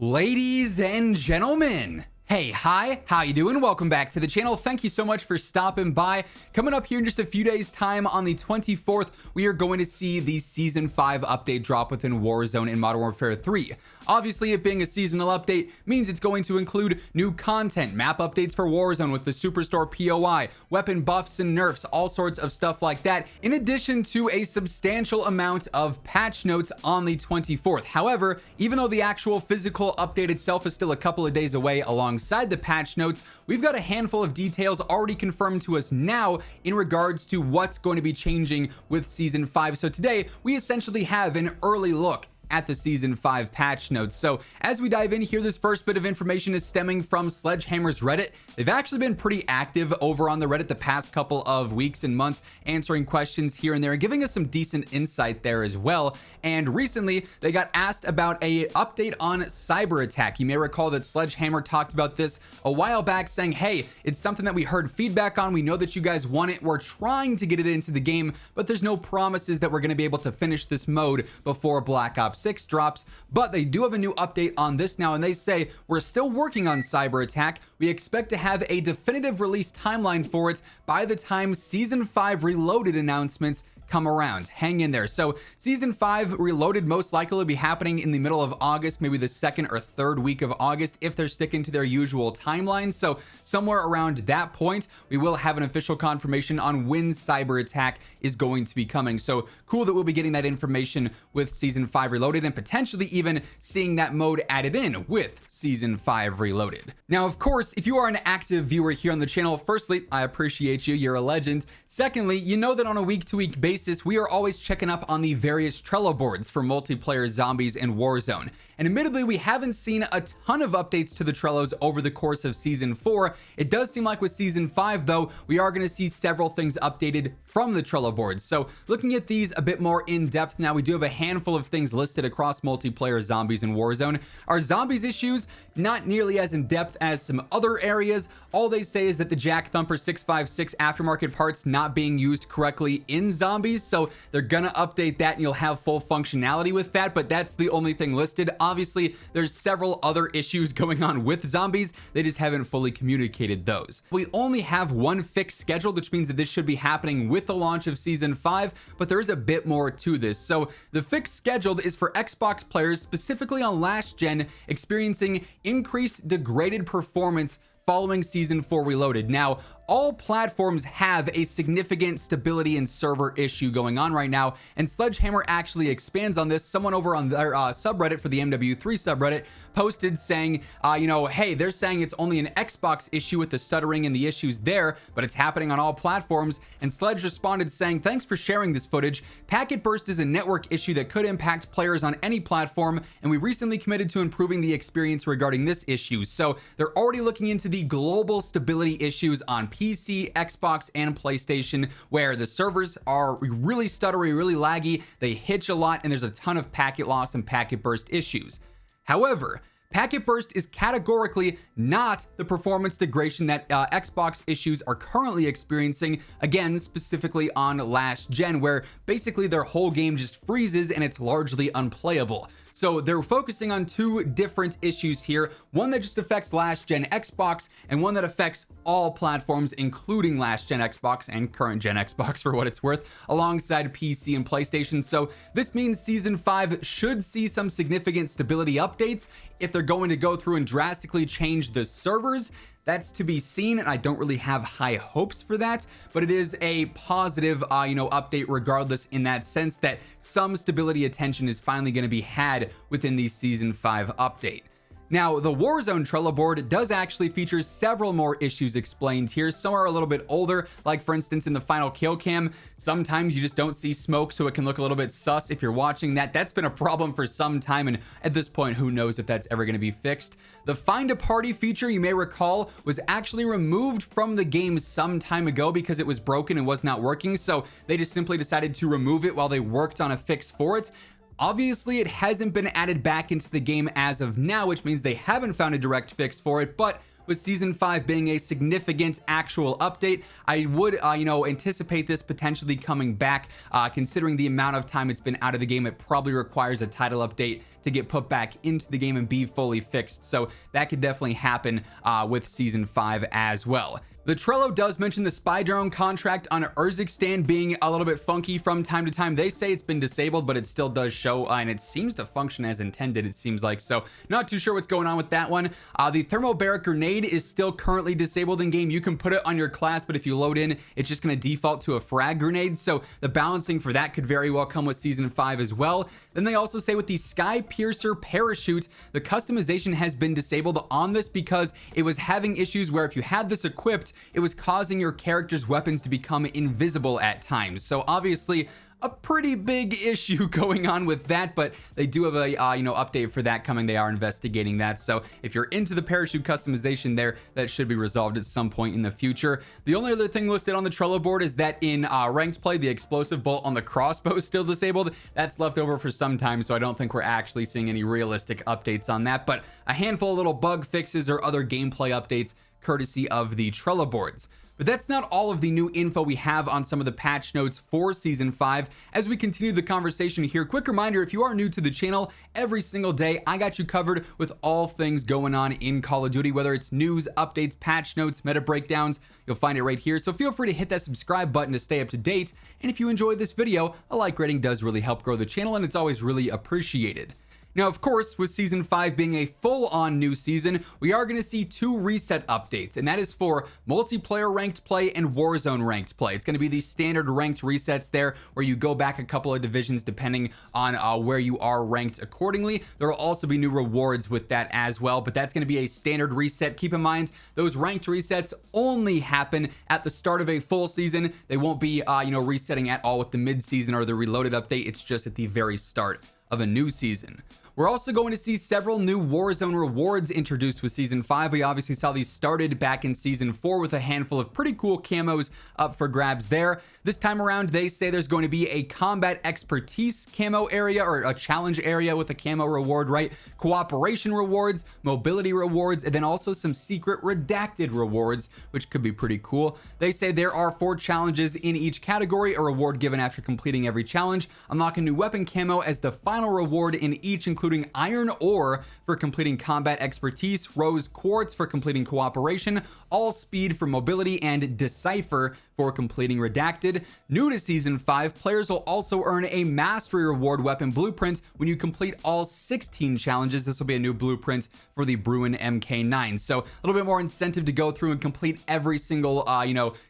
Ladies and gentlemen, hey, hi, how you doing? Welcome back to the channel. Thank you so much for stopping by. Coming up here in just a few days time on the 24th, we are going to see the season 5 update drop within Warzone in Modern Warfare 3. Obviously, it being a seasonal update means it's going to include new content, map updates for Warzone with the Superstore POI, weapon buffs and nerfs, all sorts of stuff like that, in addition to a substantial amount of patch notes on the 24th. However, even though the actual physical update itself is still a couple of days away, alongside the patch notes, we've got a handful of details already confirmed to us now in regards to what's going to be changing with Season 5. So today, we essentially have an early look at the Season 5 patch notes. So as we dive in here, this first bit of information is stemming from Sledgehammer's Reddit. They've actually been pretty active over on the Reddit the past couple of weeks and months, answering questions here and there, and giving us some decent insight there as well. And recently, they got asked about a update on cyber attack. You may recall that Sledgehammer talked about this a while back, saying, hey, it's something that we heard feedback on. We know that you guys want it. We're trying to get it into the game, but there's no promises that we're going to be able to finish this mode before Black Ops 6 drops. But they do have a new update on this now, and they say we're still working on cyber attack. We expect to have a definitive release timeline for it by the time Season 5 Reloaded announcements come around. Hang in there. So Season 5 Reloaded most likely will be happening in the middle of August, maybe the second or third week of August, if they're sticking to their usual timeline. So somewhere around that point, we will have an official confirmation on when cyber attack is going to be coming. So cool that we'll be getting that information with Season 5 Reloaded, and potentially even seeing that mode added in with Season 5 Reloaded. Now, of course, if you are an active viewer here on the channel, firstly, I appreciate you. You're a legend. Secondly, you know that on a week-to-week basis, we are always checking up on the various Trello boards for multiplayer zombies in Warzone. And admittedly, we haven't seen a ton of updates to the Trellos over the course of Season 4. It does seem like with Season 5, though, we are going to see several things updated from the Trello boards. So looking at these a bit more in depth now, we do have a handful of things listed across multiplayer zombies in Warzone. Our zombies issues, not nearly as in depth as some other areas. All they say is that the Jack Thumper 656 aftermarket parts not being used correctly in zombies. So they're gonna update that and you'll have full functionality with that, but that's the only thing listed. Obviously, there's several other issues going on with zombies. They just haven't fully communicated those. We only have one fix scheduled, which means that this should be happening with the launch of Season 5, but there is a bit more to this. So the fix scheduled is for Xbox players, specifically on last gen, experiencing increased degraded performance following Season 4 Reloaded. Now, all platforms have a significant stability and server issue going on right now, and Sledgehammer actually expands on this. Someone over on their subreddit for the MW3 subreddit posted saying, hey, they're saying it's only an Xbox issue with the stuttering and the issues there, but it's happening on all platforms. And Sledge responded saying, thanks for sharing this footage. Packet burst is a network issue that could impact players on any platform, and we recently committed to improving the experience regarding this issue. So they're already looking into the global stability issues on PC, Xbox, and PlayStation, where the servers are really stuttery, really laggy, they hitch a lot, and there's a ton of packet loss and packet burst issues. However, packet burst is categorically not the performance degradation that Xbox issues are currently experiencing, again, specifically on last gen, where basically their whole game just freezes and it's largely unplayable. So they're focusing on two different issues here, one that just affects last gen Xbox and one that affects all platforms, including last gen Xbox and current gen Xbox for what it's worth, alongside PC and PlayStation. So this means Season 5 should see some significant stability updates. If they're going to go through and drastically change the servers, that's to be seen, and I don't really have high hopes for that, but it is a positive, update regardless, in that sense that some stability attention is finally going to be had within the Season 5 update. Now, the Warzone Trello board does actually feature several more issues explained here. Some are a little bit older, like for instance in the final kill cam, sometimes you just don't see smoke, so it can look a little bit sus if you're watching that. That's been a problem for some time, and at this point, who knows if that's ever going to be fixed. The find a party feature, you may recall, was actually removed from the game some time ago because it was broken and was not working, so they just simply decided to remove it while they worked on a fix for it. Obviously, it hasn't been added back into the game as of now, which means they haven't found a direct fix for it, but with Season 5 being a significant actual update, I would, anticipate this potentially coming back. Considering the amount of time it's been out of the game, it probably requires a title update to get put back into the game and be fully fixed. So that could definitely happen with Season 5 as well. The Trello does mention the spy drone contract on Urzikstan being a little bit funky from time to time. They say it's been disabled, but it still does show, and it seems to function as intended, it seems like. So not too sure what's going on with that one. The thermobaric grenade is still currently disabled in game. You can put it on your class, but if you load in, it's just going to default to a frag grenade. So the balancing for that could very well come with Season 5 as well. Then they also say with the Sky Piercer parachute, the customization has been disabled on this because it was having issues where if you had this equipped, it was causing your character's weapons to become invisible at times. So obviously a pretty big issue going on with that, but they do have a update for that coming. They are investigating that. So if you're into the parachute customization there, that should be resolved at some point in the future. The only other thing listed on the Trello board is that in ranked play, the explosive bolt on the crossbow is still disabled. That's left over for some time, so I don't think we're actually seeing any realistic updates on that, but a handful of little bug fixes or other gameplay updates courtesy of the Trello boards. But that's not all of the new info we have on some of the patch notes for Season 5. As we continue the conversation here, quick reminder, if you are new to the channel, every single day I got you covered with all things going on in Call of Duty, whether it's news, updates, patch notes, meta breakdowns, you'll find it right here. So feel free to hit that subscribe button to stay up to date. And if you enjoyed this video, a like rating does really help grow the channel, and it's always really appreciated. Now, of course, with Season 5 being a full-on new season, we are going to see 2 reset updates, and that is for multiplayer ranked play and Warzone ranked play. It's going to be the standard ranked resets there, where you go back a couple of divisions depending on where you are ranked accordingly. There will also be new rewards with that as well, but that's going to be a standard reset. Keep in mind, those ranked resets only happen at the start of a full season. They won't be, resetting at all with the mid-season or the reloaded update. It's just at the very start of a new season. We're also going to see several new Warzone rewards introduced with Season 5. We obviously saw these started back in Season 4 with a handful of pretty cool camos up for grabs there. This time around, they say there's going to be a combat expertise camo area, or a challenge area with a camo reward, right? Cooperation rewards, mobility rewards, and then also some secret redacted rewards, which could be pretty cool. They say there are 4 challenges in each category, a reward given after completing every challenge. Unlock a new weapon camo as the final reward in each, including iron ore for completing combat expertise, rose quartz for completing cooperation, all speed for mobility, and decipher for completing redacted. New to Season 5, players will also earn a mastery reward weapon blueprint when you complete all 16 challenges. This will be a new blueprint for the Bruin MK9. So a little bit more incentive to go through and complete every single,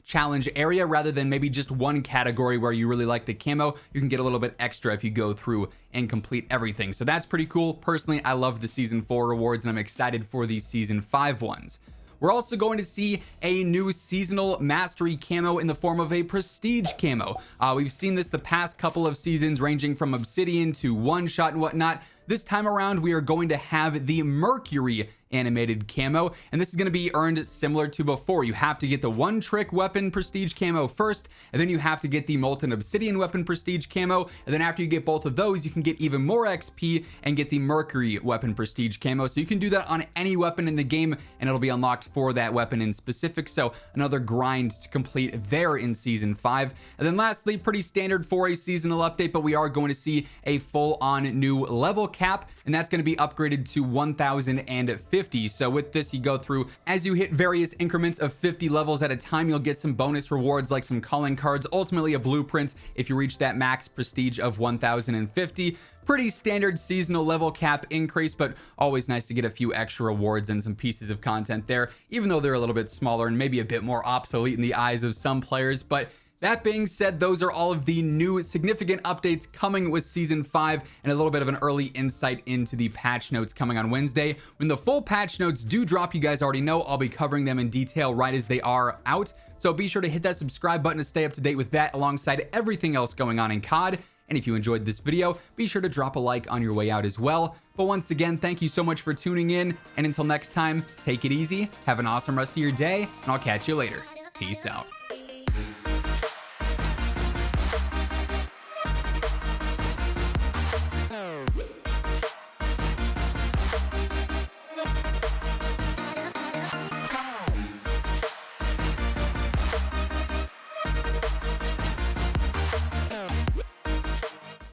challenge area rather than maybe just one category where you really like the camo. You can get a little bit extra if you go through and complete everything. So that's pretty cool. Personally, I love the Season 4 rewards, and I'm excited for the Season 5 ones. We're also going to see a new seasonal mastery camo in the form of a prestige camo. We've seen this the past couple of seasons, ranging from obsidian to one shot and whatnot. This time around, we are going to have the Mercury animated camo, and this is going to be earned similar to before. You have to get the one trick weapon prestige camo first, and then you have to get the molten obsidian weapon prestige camo, and then after you get both of those, you can get even more XP and get the Mercury weapon prestige camo. So you can do that on any weapon in the game, and it'll be unlocked for that weapon in specific. So another grind to complete there in Season 5. And then lastly, pretty standard for a seasonal update, but we are going to see a full-on new level cap, and that's going to be upgraded to 1050. So with this, you go through, as you hit various increments of 50 levels at a time, you'll get some bonus rewards like some calling cards, ultimately a blueprint if you reach that max prestige of 1050. Pretty standard seasonal level cap increase, but always nice to get a few extra rewards and some pieces of content there, even though they're a little bit smaller and maybe a bit more obsolete in the eyes of some players. But that being said, those are all of the new significant updates coming with Season 5, and a little bit of an early insight into the patch notes coming on Wednesday. When the full patch notes do drop, you guys already know I'll be covering them in detail right as they are out. So be sure to hit that subscribe button to stay up to date with that, alongside everything else going on in COD. And if you enjoyed this video, be sure to drop a like on your way out as well. But once again, thank you so much for tuning in, and until next time, take it easy, have an awesome rest of your day, and I'll catch you later. Peace out.